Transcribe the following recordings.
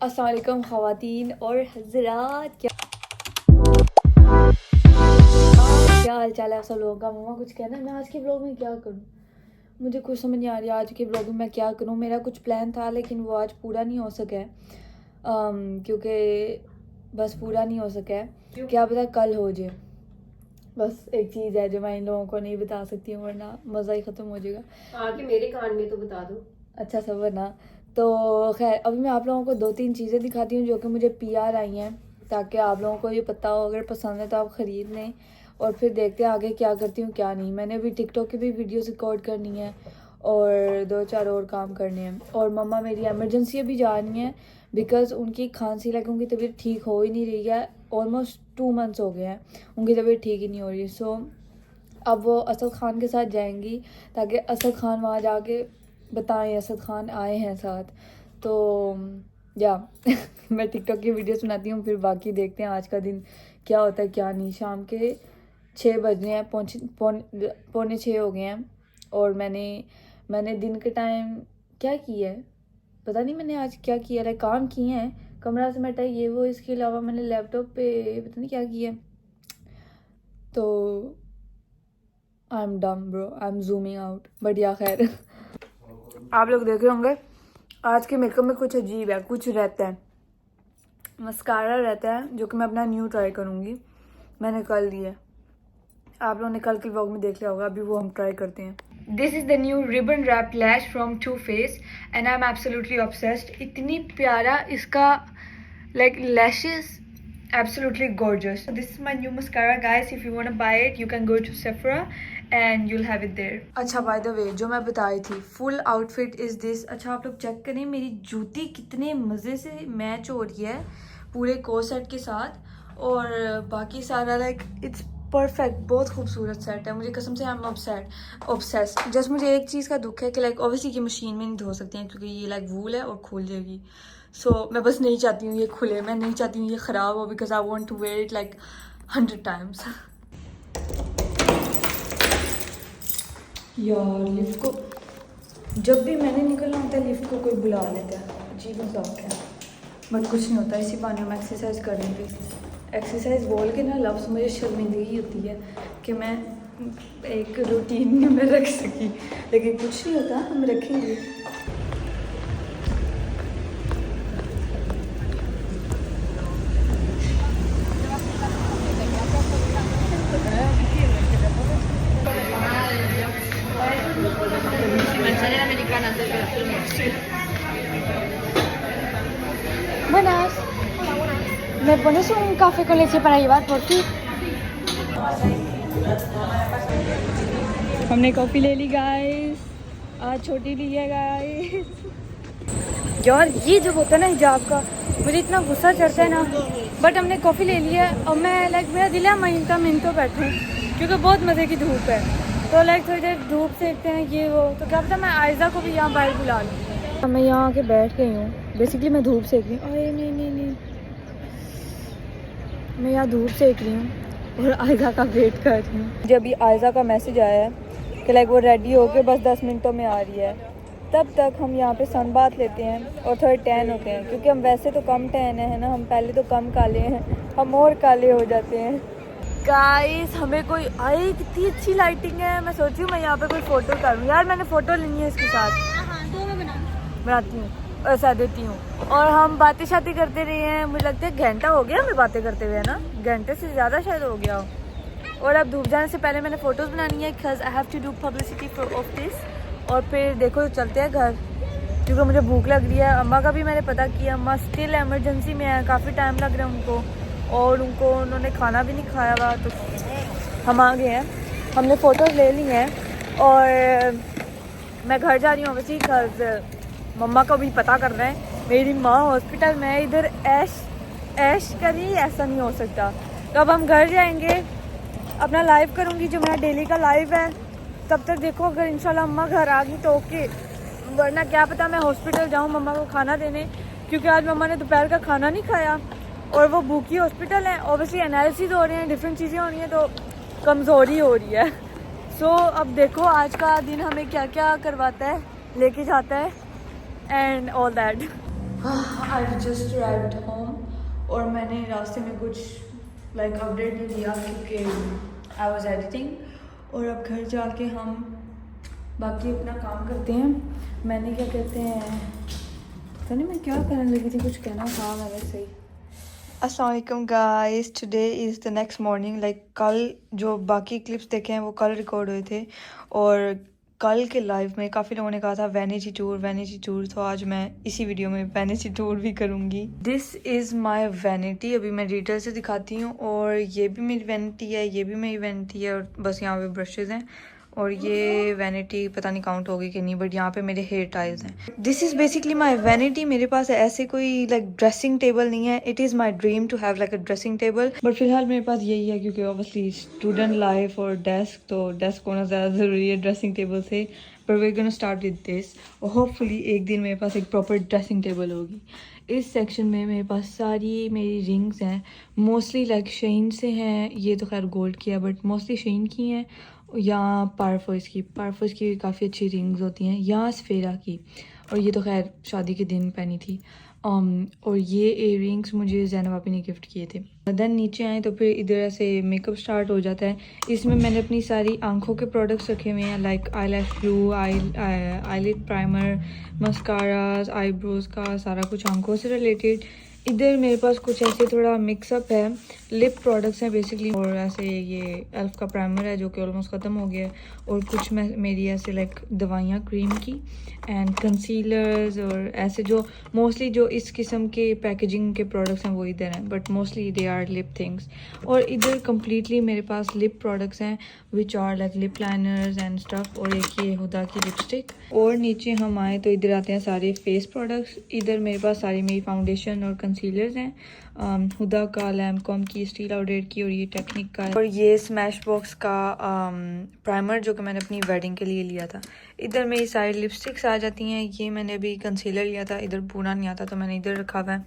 अस्सलाम वालेकुम ख़वातीन और हज़रात, क्या हाल चाल है आप सब लोगों का। मम्मा कुछ कहना मैं आज के ब्लॉग में क्या करूँ, मुझे कुछ समझ नहीं आ रही आज के ब्लॉग में मैं क्या करूँ। मेरा कुछ प्लान था लेकिन वो आज पूरा नहीं हो सका है क्योंकि बस पूरा नहीं हो सका है। क्या पता कल हो जाए। बस एक चीज़ है जो मैं इन लोगों को नहीं बता सकती हूँ वरना मज़ा ही ख़त्म हो जाएगा। आके मेरे कान में तो बता दो। अच्छा सब वरना तो खैर अभी मैं आप लोगों को 2-3 चीज़ें दिखाती हूँ जो कि मुझे पीआर आई हैं, ताकि आप लोगों को ये पता हो। अगर पसंद है तो आप ख़रीद लें और फिर देखते हैं आगे क्या करती हूँ क्या नहीं। मैंने अभी टिकटॉक की भी वीडियोस रिकॉर्ड करनी है और 2-4 और काम करने हैं। और मम्मा मेरी एमरजेंसी अभी जा रही हैं बिकॉज़ उनकी खांसी लगे, उनकी तबीयत ठीक हो ही नहीं रही है। ऑलमोस्ट 2 मंथ्स हो गए हैं उनकी तबीयत ठीक ही नहीं हो रही। सो अब वो असद ख़ान के साथ जाएंगी ताकि असद ख़ान वहाँ जाके बताएं असद ख़ान आए हैं साथ। तो या मैं टिकटॉक की वीडियोस बनाती हूँ, फिर बाकी देखते हैं आज का दिन क्या होता है क्या नहीं। शाम के 6 बज रहे हैं, पौने 6 हो गए हैं और मैंने दिन के टाइम क्या किया है पता नहीं। मैंने आज क्या किया है, काम किए हैं, कमरा समेटा ये वो। इसके अलावा मैंने लैपटॉप पे पता नहीं क्या किया। तो I am dumb bro, I am zooming out but या खैर आप लोग देख रहे होंगे आज के मेकअप में कुछ अजीब है, कुछ रहता है। मस्कारा रहता है जो कि मैं अपना न्यू ट्राई करूँगी, मैंने कल लिया। आप लोगों ने कल के व्लॉग में देख लिया होगा, अभी वो हम ट्राई करते हैं। This is the new ribbon wrap lash from Too Face and I am absolutely obsessed. इतनी प्यारा इसका like lashes, absolutely gorgeous. So this is my new mascara guys. If you want to buy it you can go to Sephora and you'll have it there. अच्छा by the way जो मैं बताई थी full outfit is this. अच्छा आप लोग check करें मेरी जूती कितने मज़े से मैच हो रही है पूरे कोट सेट के साथ और बाकी सारा लाइक इट्स परफेक्ट। बहुत खूबसूरत सेट है, मुझे कसम से आई एम ऑब्सेस्ड। जस्ट मुझे एक चीज़ का दुख है कि लाइक ऑब्वियसली ये मशीन में नहीं धो सकते हैं क्योंकि ये लाइक वूल है और खुल जाएगी। सो मैं बस नहीं चाहती हूँ ये खुले, मैं नहीं चाहती हूँ ये ख़राब हो because I want to wear it like 100 times. यार लिफ्ट को जब भी मैंने निकलना होता है लिफ्ट को कोई बुला लेता है, अजीब मजाक है बट कुछ नहीं होता। इसी बहाने मैं एक्सरसाइज कर रही थी। एक्सरसाइज बोल के ना लफ्ज़ मुझे शर्मिंदगी होती है कि मैं एक रूटीन में रख सकी, लेकिन कुछ नहीं होता, हम रखेंगे। Buenas. ¿Me pones un café con leche para llevar por ti? हमने कॉफ़ी ले ली गाइस, आज छोटी ली है गाइस। यार ये जो होता है ना हिजाब का, मुझे इतना गुस्सा चढ़ता है ना। बट हमने कॉफ़ी ले ली है और मैं लाइक मेरा दिल है मिनटों बैठूँ क्योंकि बहुत मज़े की धूप है। तो लाइक थोड़ी देर धूप सेकते हैं ये वो। तो क्या पता मैं आयज़ा को भी यहाँ बाहर बुला लूँ। मैं यहाँ आके बैठ गई हूँ, बेसिकली मैं धूप सेक रही हूँ। अरे नहीं मैं यहाँ धूप सेक रही हूँ और आयज़ा का वेट कर रही हूँ। मुझे अभी आयज़ा का मैसेज आया है कि लाइक वो रेडी होके बस 10 मिनटों में आ रही है। तब तक हम यहाँ पे सन बात लेते हैं और थोड़े टैन होते हैं क्योंकि हम वैसे तो कम टैन है ना, हम पहले तो कम काले हैं, हम और काले हो जाते हैं। गाइस हमें कोई आई, कितनी अच्छी लाइटिंग है। मैं सोच रही हूँ मैं यहाँ पे कोई फ़ोटो करूँ। यार मैंने फ़ोटो लेनी है इसके साथ। तो मैं बनाती हूँ ऐसा देती हूँ। और हम बातें शाती करते रहे हैं, मुझे लगता है घंटा हो गया हमें बातें करते हुए, है ना, घंटे से ज़्यादा शायद हो गया हो। और अब धूप जाने से पहले मैंने फ़ोटोज़ बनानी है because I have to do publicity for of this. और फिर देखो चलते हैं घर क्योंकि मुझे भूख लग रही है। अम्मा का भी मैंने पता किया, अम्मा स्टिल एमरजेंसी में है, काफ़ी टाइम लग रहा है उनको और उन्होंने खाना भी नहीं खाया हुआ। तो हम आ गए हैं, हमने फ़ोटोज़ ले ली हैं और मैं घर जा रही हूँ वैसे ही। मम्मा को भी पता कर रहे हैं मेरी माँ हॉस्पिटल में, इधर ऐश करी, ऐसा नहीं हो सकता। तो अब हम घर जाएंगे, अपना लाइव करूँगी जो मेरा डेली का लाइव है। तब तक देखो अगर इंशाल्लाह अम्मा घर आ गई तो ओके, वरना क्या पता मैं हॉस्पिटल जाऊँ मम्मा को खाना देने क्योंकि आज मम्मा ने दोपहर का खाना नहीं खाया और वो भूखी हॉस्पिटल है। ऑब्वियसली एनालिसिस हो रहे हैं, डिफरेंट चीज़ें हो रही हैं तो कमज़ोरी हो रही है। सो अब देखो आज का दिन हमें क्या क्या करवाता है, लेके जाता है and all that. I just arrived home और मैंने रास्ते में कुछ अपडेट नहीं दिया क्योंकि आई वाज एडिटिंग। और अब घर जाके हम बाकी अपना काम करते हैं। मैंने क्या कहते हैं, पता नहीं मैं क्या करने लगी थी, कुछ कहना था मैंने सही। अस्सलाम वालेकुम guys, today is the next morning. कल जो बाकी क्लिप्स देखे हैं वो कल रिकॉर्ड हुए थे और कल के लाइव में काफ़ी लोगों ने कहा था वैनिटी टूर, तो आज मैं इसी वीडियो में वैनिटी टूर भी करूँगी। This is my vanity. अभी मैं डिटेल से दिखाती हूँ। और ये भी मेरी वैनिटी है, ये भी मेरी वैनिटी है, और बस यहाँ पे ब्रशेज़ हैं। और ये वैनिटी पता नहीं काउंट होगी कि नहीं, बट यहाँ पे मेरे हेयर टाइल्स हैं। This is basically my vanity. मेरे पास ऐसे कोई ड्रेसिंग टेबल नहीं है। It is my dream to have a dressing table, but फिलहाल मेरे पास यही है क्योंकि ऑब्वियसली स्टूडेंट लाइफ और डेस्क, तो डेस्क होना ज़्यादा ज़रूरी है ड्रेसिंग टेबल से। पर we gonna start with this और होपफुली एक दिन मेरे पास एक प्रॉपर ड्रेसिंग टेबल होगी। इस सेक्शन में मेरे पास सारी मेरी रिंग्स हैं, मोस्टली शेन से हैं। ये तो खैर गोल्ड की है बट मोस्टली शेन की हैं, या पारफोर्स की काफ़ी अच्छी रिंग्स होती हैं, या सफेरा की। और ये तो खैर शादी के दिन पहनी थी। और ये इयररिंग्स मुझे ज़ैनब आपी ने गिफ्ट किए थे। देन नीचे आए तो फिर इधर से मेकअप स्टार्ट हो जाता है। इसमें मैंने अपनी सारी आंखों के प्रोडक्ट्स रखे हुए हैं, like eyelash glue, eyelid primer, mascaras, eyebrows का सारा कुछ आंखों से रिलेटेड। इधर मेरे पास कुछ ऐसे थोड़ा मिक्सअप है, लिप प्रोडक्ट्स हैं बेसिकली। और ऐसे ये एल्फ का प्राइमर है जो कि ऑलमोस्ट ख़त्म हो गया है। और कुछ मेरी ऐसे दवाइयाँ क्रीम की एंड कंसीलर्स, और ऐसे जो मोस्टली जो इस किस्म के पैकेजिंग के प्रोडक्ट्स हैं वो इधर हैं, but mostly they are lip things. और इधर कम्प्लीटली मेरे पास लिप प्रोडक्ट्स हैं which are lip liners and stuff. और एक ये हुदा की लिपस्टिक। और नीचे हम आए तो इधर आते हैं सारे फेस प्रोडक्ट्स। इधर मेरे पास सारी मेरी फाउंडेशन और कंसीलर्स हैं, हुदा का, लैम्पकॉम की, स्टील आउटडेट की, और ये टेक्निक का है। और ये स्मैश बॉक्स का प्राइमर जो कि मैंने अपनी वेडिंग के लिए लिया था। इधर मेरी सारी लिपस्टिक्स आ जाती हैं। ये मैंने अभी कंसीलर लिया था, इधर पूरा नहीं आता तो मैंने इधर रखा हुआ है।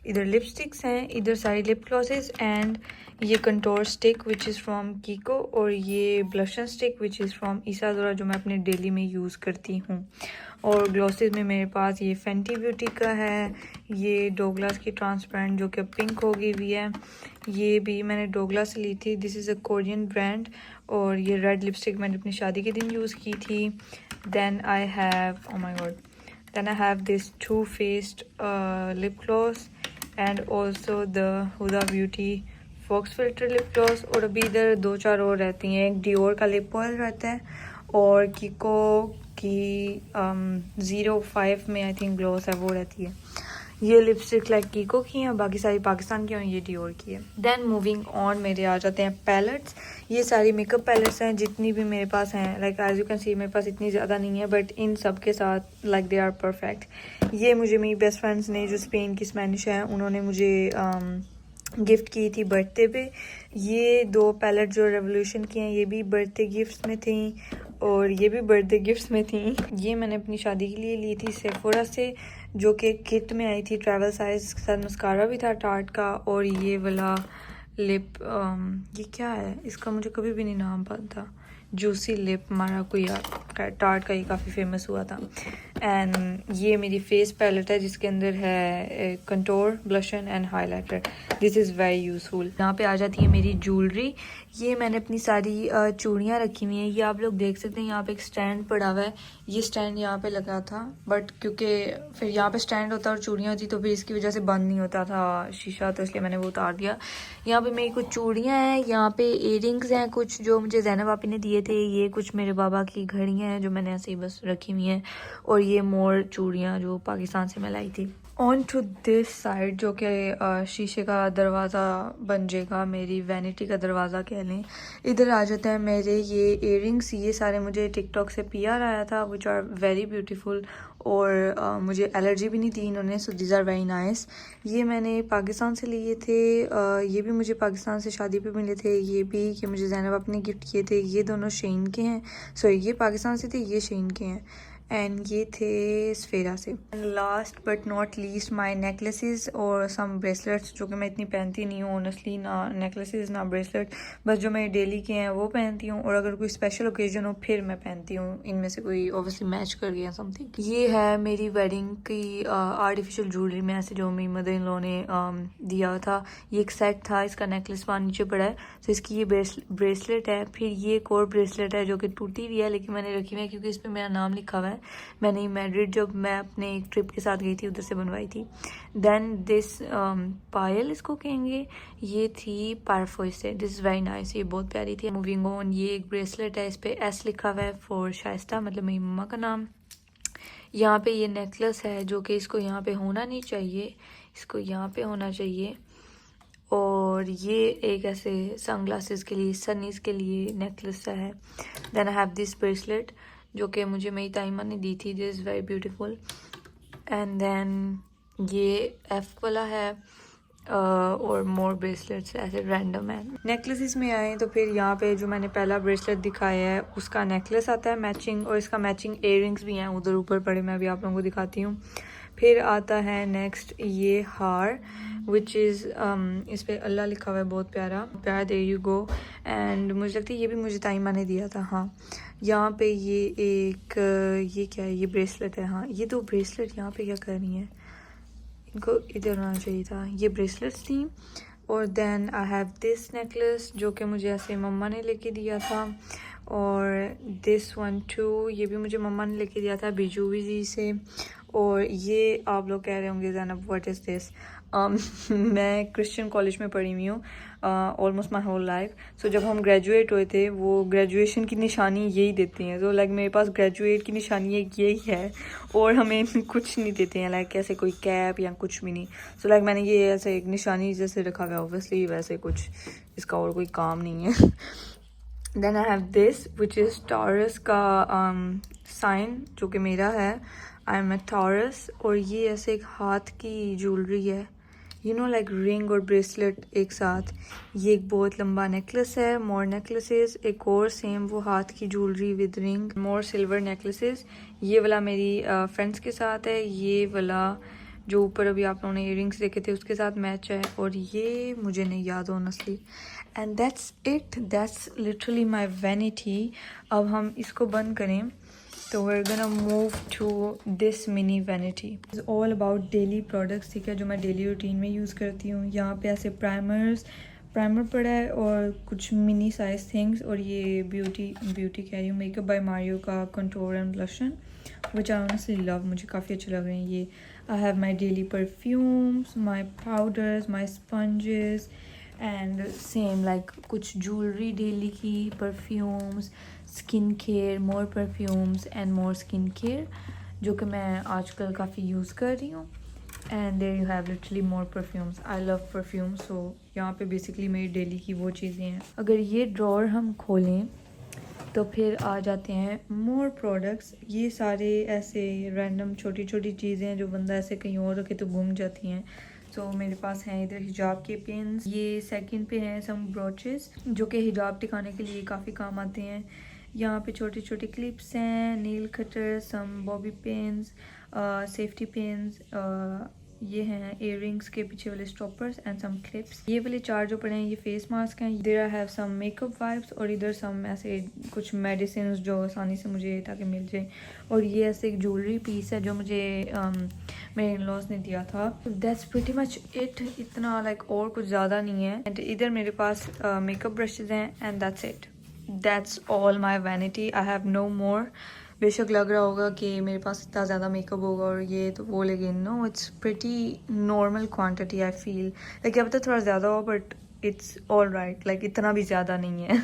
इधर लिपस्टिक्स हैं, इधर सारी लिप ग्लॉसेस, एंड ये contour stick which is from कीको, और ये ब्लशन स्टिक विच इज़ फ्रॉम ईसाजोरा जो मैं अपने डेली में यूज़ करती हूँ। और ग्लॉसेस में मेरे पास ये फेंटी ब्यूटी का है, ये डोगलास की ट्रांसपेरेंट जो कि पिंक हो गई हुई है। ये भी मैंने डोगलास से ली थी, this is a Korean brand. और ये रेड लिपस्टिक मैंने अपनी शादी के दिन यूज़ की थी। Then I have, oh my god, then I have this too faced lip gloss and also the Huda beauty faux filter lip gloss. और अभी इधर 2-4 और रहती हैं। एक डियोर का लिप ऑयल रहता है, और कीको की 05 में आई थिंक ग्लॉस है वो रहती है। ये लिपस्टिक कीको की हैं, बाकी सारी पाकिस्तान की हैं, ये डियोर की है। देन मूविंग ऑन मेरे आ जाते हैं पैलेट्स। ये सारी मेकअप पैलेट्स हैं जितनी भी मेरे पास हैं। एज यू कैन सी मेरे पास इतनी ज़्यादा नहीं है, बट इन सब के साथ दे आर परफेक्ट। ये मुझे मेरी बेस्ट फ्रेंड्स ने जो स्पेन की स्पेनिश है उन्होंने मुझे गिफ्ट की थी बर्थडे पे। ये 2 पैलेट जो रेवोल्यूशन की हैं ये भी बर्थडे गिफ्ट्स में थी, और ये भी बर्थडे गिफ्ट्स में थी। ये मैंने अपनी शादी के लिए ली थी सेफोरा से, जो कि किट में आई थी, ट्रैवल साइज के साथ मस्कारा भी था टार्ट का। और ये वाला लिप, ये क्या है इसका मुझे कभी भी नहीं नाम पता था, जूसी लिप हमारा कोई टार्ट का, ये काफ़ी फेमस हुआ था। एंड ये मेरी फेस पैलेट है जिसके अंदर है contour, blush on and highlighter. This is very useful. यहाँ पे आ जाती है मेरी ज्वेलरी। ये मैंने अपनी सारी चूड़ियाँ रखी हुई हैं। ये आप लोग देख सकते हैं, यहाँ पे एक स्टैंड पड़ा हुआ है। ये स्टैंड यहाँ पे लगा था, बट क्योंकि फिर यहाँ पे स्टैंड होता और चूड़ियाँ होती तो फिर इसकी वजह से बंद नहीं होता था शीशा, तो इसलिए मैंने वो उतार दिया। यहाँ पे मेरी कुछ चूड़ियाँ हैं, यहाँ पे इयररिंग्स हैं कुछ जो मुझे ज़ैनब आपी ने दिए थे। ये कुछ मेरे बाबा की घड़ियाँ हैं जो मैंने ऐसे ही बस रखी हुई हैं। और ये मोर चूड़ियाँ जो पाकिस्तान से मैं लाई थी। ऑन टू दिस साइड जो कि शीशे का दरवाज़ा बन जाएगा, मेरी वैनिटी का दरवाज़ा कह लें। इधर आ जाते हैं मेरे ये इयररिंग्स। ये सारे मुझे टिकटॉक से पीआर आया था, विच आर वेरी ब्यूटीफुल। और मुझे एलर्जी भी नहीं थी इन्होंने, so these are very nice. ये मैंने पाकिस्तान से लिए थे। ये भी मुझे पाकिस्तान से शादी पे मिले थे। ये भी कि मुझे ज़ैनब अपने गिफ्ट किए थे। ये दोनों शेन के हैं, सो ये पाकिस्तान से थे, ये शेन के हैं। एंड ये थे स्फेरा से। Last but not least my necklaces और सम ब्रेसलेट्स, जो कि मैं इतनी पहनती नहीं हूँ ऑनेस्टली, ना नेकलेसेस ना ब्रेसलेट, बस जो मैं डेली के हैं वो पहनती हूँ, और अगर कोई स्पेशल ओकेजन हो फिर मैं पहनती हूँ, इनमें से कोई ऑब्वियसली मैच कर गया समथिंग। ये है मेरी वेडिंग की आर्टिफिशियल ज्वेलरी में ऐसे जो मेरी मदर इन लॉ ने दिया था। ये एक सेट था, इसका नेकलेस वहाँ नीचे पड़ा है, तो इसकी ये ब्रेसलेट है। फिर ये एक और ब्रेसलेट है जो कि टूटी हुई है लेकिन मैंने रखी हुई है क्योंकि इस पर मेरा नाम लिखा हुआ है। मैंने मैड्रिड जब मैं अपने एक ट्रिप के साथ गई थी उधर से बनवाई थी। देन दिस पायल इसको कहेंगे, ये थी पारफोई से। दिस इज़ वेरी नाइस, ये बहुत प्यारी थी। मूविंग ऑन, ये एक ब्रेसलेट है, इस पर एस लिखा हुआ है फॉर शाइस्ता, मतलब मेरी मम्मा का नाम। यहाँ पे ये नेकलेस है जो कि इसको यहाँ पे होना नहीं चाहिए, इसको यहाँ पे होना चाहिए। और ये एक ऐसे सनग्लासेस के लिए, सनीज के लिए नेकलेस है। Then I have this bracelet जो कि मुझे मेरी ताईमा ने दी थी, this is very beautiful. And then ये एफ वाला है और मोर ब्रेसलेट्स ऐसे रैंडम है। नेकलेसेस में आए तो फिर यहाँ पे जो मैंने पहला ब्रेसलेट दिखाया है उसका नेकलेस आता है मैचिंग, और इसका मैचिंग इयररिंग्स भी हैं उधर ऊपर पड़े, मैं अभी आप लोगों को दिखाती हूँ। फिर आता है नेक्स्ट ये हार विच इज़ इस पर अल्लाह लिखा हुआ है, बहुत प्यारा प्यारा, देयर यू गो। एंड मुझे लगता है ये भी मुझे ताईमा ने दिया था। हाँ, यहाँ पे ये एक ये क्या है, ये ब्रेसलेट है। हाँ, ये दो ब्रेसलेट यहाँ पे क्या कर रही हैं, इनको इधर होना चाहिए था। ये ब्रेसलेट्स थी। और then I have this necklace जो कि मुझे ऐसे मम्मा ने लेके दिया था, और दिस वन टू, ये भी मुझे मम्मा ने लेके दिया था बिजूवी जी से। और ये आप लोग कह रहे होंगे ज़ैनब व्हाट इज़ दिस, मैं क्रिश्चियन कॉलेज में पढ़ी हुई हूँ ऑलमोस्ट माई होल लाइफ। सो जब हम ग्रेजुएट हुए थे वो ग्रेजुएशन की निशानी यही देती हैं, तो लाइक मेरे पास ग्रेजुएट की निशानी यही है, और हमें कुछ नहीं देते हैं, लाइक ऐसे कोई कैप या कुछ भी नहीं। सो लाइक मैंने ये ऐसे एक निशानी जैसे रखा हुआ है, ऑब्वियसली वैसे कुछ इसका और कोई काम नहीं है। Then I have this which is Taurus का साइन जो कि मेरा है, आई एम ए टॉरस। और ये ऐसे एक हाथ की ज्वेलरी है, यू नो लाइक रिंग और ब्रेसलेट एक साथ। ये एक बहुत लंबा नेकलेस है, मोर नेकलेसेस। एक और सेम वो हाथ की jewellery with ring, more silver necklaces. ये वाला मेरी फ्रेंड्स के साथ है, ये वाला जो ऊपर अभी आप लोगों ने इयररिंग्स देखे थे उसके साथ मैच है, और ये मुझे नहीं याद honestly. And that's it, that's literally my vanity. अब हम इसको बंद करें तो we're gonna move to this mini vanity. It's all about daily products, ठीक है, जो मैं डेली रूटीन में यूज़ करती हूँ। यहाँ पे ऐसे प्राइमर पड़ा है और कुछ मिनी साइज थिंग्स, और ये ब्यूटी कह रही हूँ, मेकअप बाय मारियो का contour and blush on which I honestly love, मुझे काफ़ी अच्छे लग रहे हैं ये। I have my daily perfumes, my powders, my sponges, and same like कुछ ज्वेलरी डेली की, perfumes, skin care, more perfumes and more skin care जो कि मैं आजकल काफ़ी यूज़ कर रही हूँ। And there you have literally more perfumes, I love perfumes. So यहाँ पे बेसिकली मेरी डेली की वो चीज़ें हैं। अगर ये ड्रॉर हम खोलें तो फिर आ जाते हैं मोर प्रोडक्ट्स। ये सारे ऐसे रैंडम छोटी छोटी चीज़ें हैं जो बंदा ऐसे कहीं और रखे तो गुम जाती हैं। तो मेरे पास हैं इधर हिजाब के पिन्स, ये सेकंड पे हैं सम ब्रोचेस जो कि हिजाब टिकाने के लिए काफ़ी काम आते हैं। यहाँ पे छोटे छोटे क्लिप्स हैं, नील कटर, सम बॉबी पिन्स, सेफ्टी पिन्स, ये हैं इयररिंग्स के पीछे वाले स्टॉपर्स एंड सम क्लिप्स। ये वाले चार जो पड़े हैं ये फेस मास्क हैं। There I have some makeup wipes, और इधर सम ऐसे कुछ मेडिसिन जो आसानी से मुझे ताकि मिल जाए। और ये ऐसे एक ज्वेलरी पीस है जो मुझे मेरे इन लॉज ने दिया था। दैट्स प्रीटी मच इट, इतना लाइक और कुछ ज़्यादा नहीं है। एंड इधर मेरे पास मेकअप ब्रशेज हैं and that's it, that's all my vanity, I have no more. बेशक लग रहा होगा कि मेरे पास इतना ज़्यादा मेकअप होगा और ये तो वो, लेकिन no, it's pretty normal quantity I feel. Like अब तो थोड़ा ज़्यादा हो but it's all right, like इतना भी ज़्यादा नहीं है।